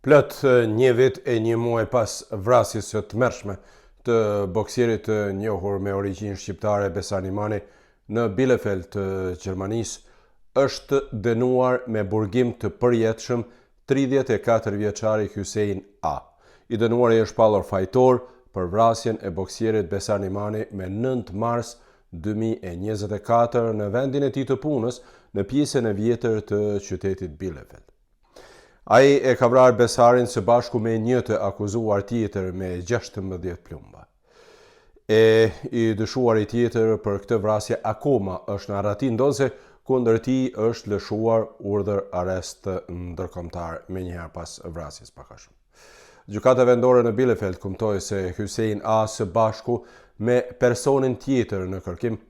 Plot një vit e një muaj pas vrasjes së tmerrshme të boksierit të njohur me origjinë shqiptare Besar Nimani në Bielefeld të Gjermanisë, është dënuar me burgim të përjetshëm 34 vjeçari Hyssein A. I dënuari është shpallur fajtor për vrasjen e boksierit Besar Nimani me 9 mars 2024 në vendin e tij të punës në pjesën e vjetër të qytetit Bielefeld. Ai e ka vrarë Besarin së bashku me një të akuzuar tjetër me 16 plumba. I dyshuari tjetër për këtë vrasje akoma është në arretim, ndonse kundër tij është lëshuar urdhër arrest ndërkombëtar menjëherë pas vrasjes pakashëm. Gjykata vendore në Bielefeld kumtoi se Hyssein A së bashku me personin tjetër në kërkim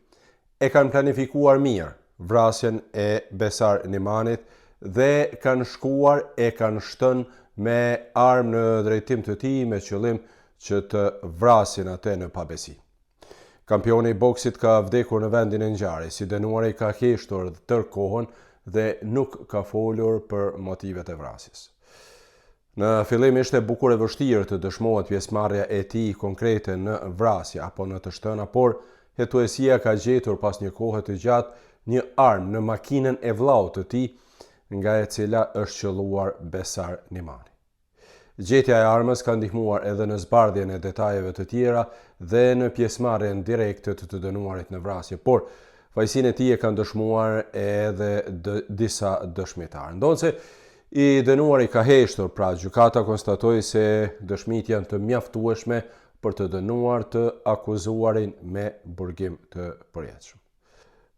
e kanë planifikuar mirë vrasjen e Besar Nimanit dhe kanë shkuar e kanë shtënë me armë në drejtim të tij me qëllim që të vrasin atë në pabesi. Kampioni i boksit ka vdekur në vendin e ngjarjes, i dënuari ka heshtur tërë kohën dhe nuk ka folur për motivet e vrasjes. Në fillim ishte bukur e vështirë të dëshmohet pjesëmarrja e tij konkrete në vrasje apo në të shtëna, por hetuesia ka gjetur pas një kohe të gjatë një armë në makinën e vllaut të tij, nga e cila është qelluar Besar Nimani. Gjetja e armës ka ndihmuar edhe në zbardhjen e detajeve të tjera dhe në pjesëmarrjen direkte të dënuarit në vrasje, por fajësinë e tij e kanë dëshmuar edhe disa dëshmitarë. Ndonse i dënuari ka heshtur, pra gjykata konstatoi se dëshmitë janë të mjaftueshme për të dënuar të akuzuarin me burgim të përjetshëm.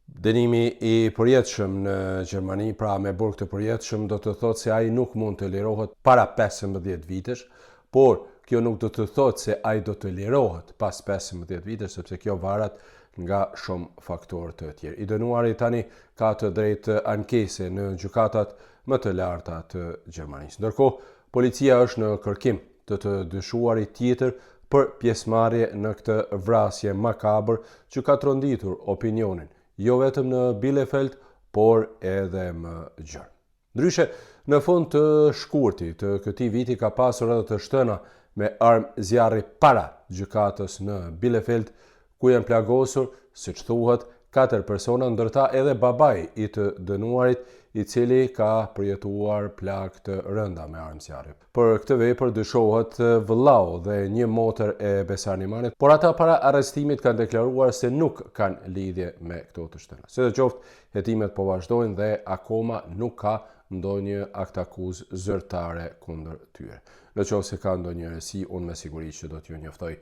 Dënimi i përjetshëm në Gjermani, pra me burg të përjetshëm, do të thotë se ai nuk mund të lirohet para 15 vitesh, por kjo nuk do të thotë se ai do të lirohet pas 15 vitesh, sepse kjo varet nga shumë faktorë të tjerë. I dënuari tani ka të drejtë ankese në gjykatat më të larta të Gjermanisë. Ndërkohë, policia është në kërkim të dyshuarit tjetër për pjesëmarrje në këtë vrasje makabër që ka tronditur opinionin jo vetëm në Bielefeld, por edhe më gjerë. Ndryshe, në fund të shkurtit të këtij viti ka pasur edhe të shtëna me armë zjarri para gjykatës në Bielefeld, ku janë plagosur, siç thuhet, 4 persona, ndërta edhe babai i të dënuarit, i cili ka përjetuar plagë të rënda me armë zjarri. Për këtë vepër dyshohet vëllau dhe një motër e Besar Nimanit, por ata para arrestimit kanë deklaruar se nuk kanë lidhje me këto të shtëna. Sidoqoftë, hetimet po vazhdojnë dhe akoma nuk ka ndonjë akt akuzë zyrtare kundër tyre. Nëse ka ndonjë rësi, unë me siguri që do t'ju njoftoj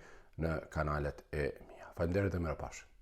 në kanalet e mia. Faleminderit dhe mirëpafshim.